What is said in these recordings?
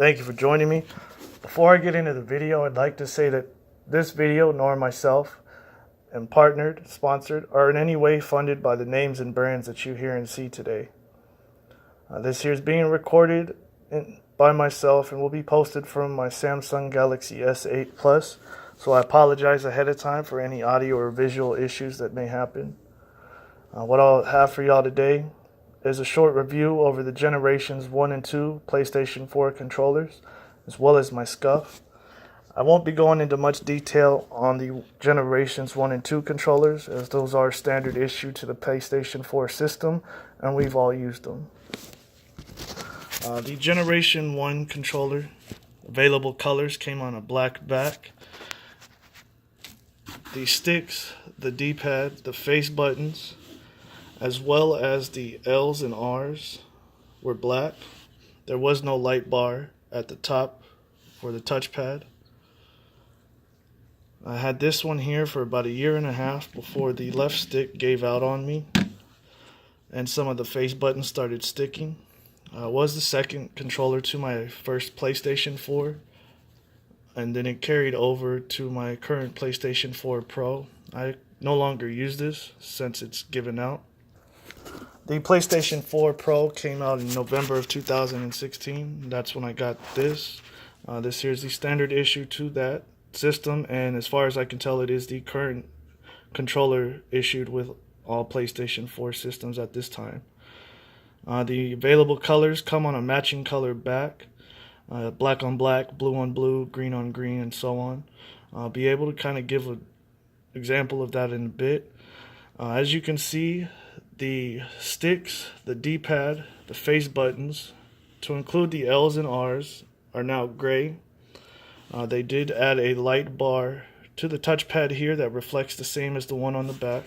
Thank you for joining me. Before I get into the video, I'd like to say that this video, nor myself, am partnered, sponsored, or in any way funded by the names and brands that you hear and see today. This here is being recorded by myself and will be posted from my Samsung Galaxy S8 Plus, so I apologize ahead of time for any audio or visual issues that may happen. What I'll have for y'all today is a short review over the Generations 1 and 2 PlayStation 4 controllers, as well as my Scuf. I won't be going into much detail on the Generations 1 and 2 controllers, as those are standard issue to the PlayStation 4 system, and we've all used them. The Generation 1 controller, available colors came on a black back. The sticks, the Dpad, the face buttons, as well as the L's and R's were black. There was no light bar at the top for the touchpad. I had this one here for about a year and a half before the left stick gave out on me and some of the face buttons started sticking. It was the second controller to my first PlayStation 4, and then it carried over to my current PlayStation 4 Pro. I no longer use this since it's given out. The PlayStation 4 Pro came out in November of 2016. That's when I got this. This here is the standard issue to that system, and as far as I can tell, it is the current controller issued with all PlayStation 4 systems at this time. The available colors come on a matching color back. Black on black, blue on blue, green on green, and so on. I'll be able to kind of give an example of that in a bit. As you can see, the sticks, the D-pad, the face buttons, to include the L's and R's, are now gray. They did add a light bar to the touchpad here that reflects the same as the one on the back.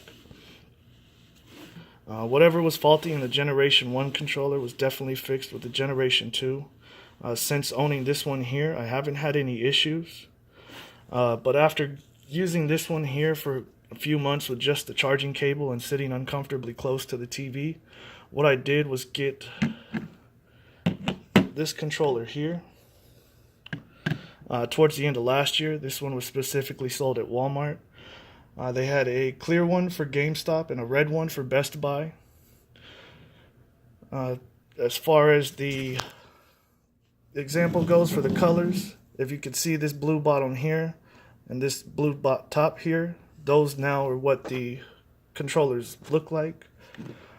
Whatever was faulty in the Generation 1 controller was definitely fixed with the Generation 2. Since owning this one here, I haven't had any issues. But after using this one here for a few months with just the charging cable and sitting uncomfortably close to the TV, what I did was get this controller here. Towards the end of last year, this one was specifically sold at Walmart. They had a clear one for GameStop and a red one for Best Buy. As far as the example goes for the colors, if you can see this blue bottom here and this blue top here, those now are what the controllers look like.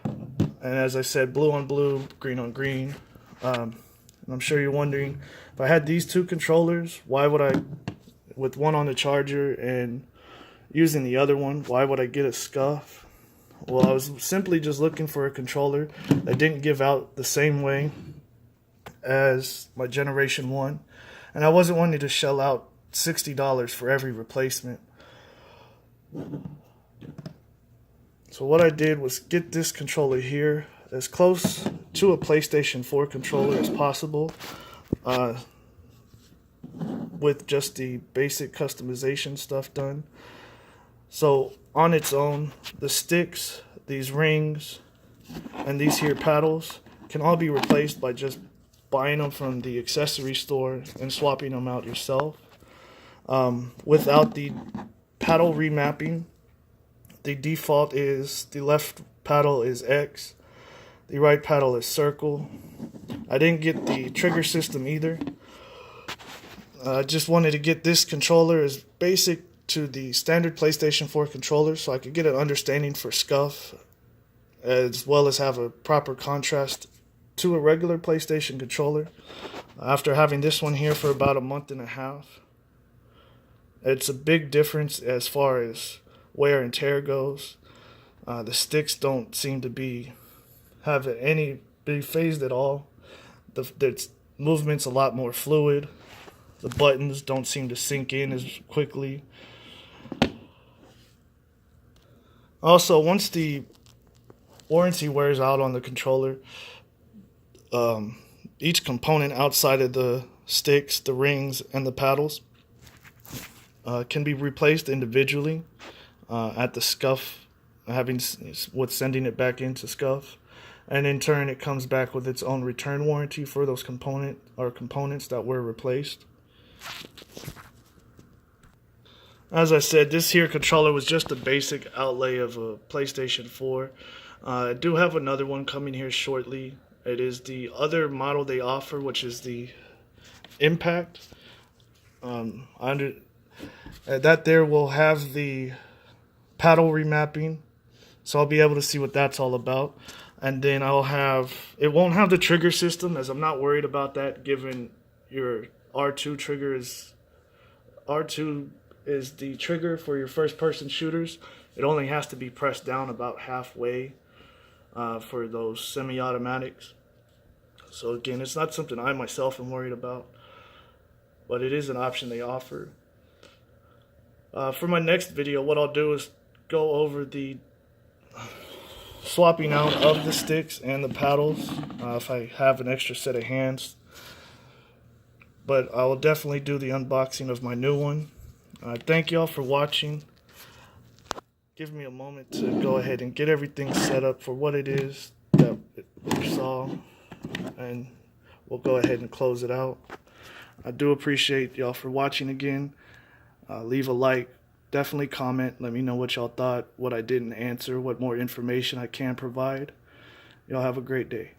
And as I said, blue on blue, green on green. And I'm sure you're wondering, if I had these two controllers, why would I, with one on the charger and using the other one, why would I get a Scuf? Well, I was simply just looking for a controller that didn't give out the same way as my Generation 1, and I wasn't wanting to shell out $60 for every replacement. So what I did was get this controller here as close to a PlayStation 4 controller as possible, with just the basic customization stuff done. So on its own, the sticks, these rings, and these here paddles can all be replaced by just buying them from the accessory store and swapping them out yourself. Without the paddle remapping, the default is the left paddle is X, the right paddle is circle. I didn't get the trigger system either. I just wanted to get this controller as basic to the standard PlayStation 4 controller so I could get an understanding for Scuf, as well as have a proper contrast to a regular PlayStation controller. After having this one here for about a month and a half, it's a big difference as far as wear and tear goes. The sticks don't seem to be phased at all. The movement's a lot more fluid. The buttons don't seem to sink in as quickly. Also, once the warranty wears out on the controller, each component outside of the sticks, the rings, and the paddles can be replaced individually at the Scuf, with sending it back into Scuf. and in turn it comes back with its own return warranty for those components that were replaced. As I said, this here controller was just a basic outlay of a PlayStation 4. I do have another one coming here shortly. It is the other model they offer, which is the Impact. That there will have the paddle remapping, so I'll be able to see what that's all about. And then it won't have the trigger system, as I'm not worried about that, given your R2 is the trigger for your first person shooters. It only has to be pressed down about halfway for those semi-automatics. So again, it's not something I myself am worried about, but it is an option they offer. For my next video, what I'll do is go over the swapping out of the sticks and the paddles, if I have an extra set of hands. But I will definitely do the unboxing of my new one. Thank y'all for watching. Give me a moment to go ahead and get everything set up for what it is that you saw, and we'll go ahead and close it out. I do appreciate y'all for watching again. Leave a like, definitely comment, let me know what y'all thought, what I didn't answer, what more information I can provide. Y'all have a great day.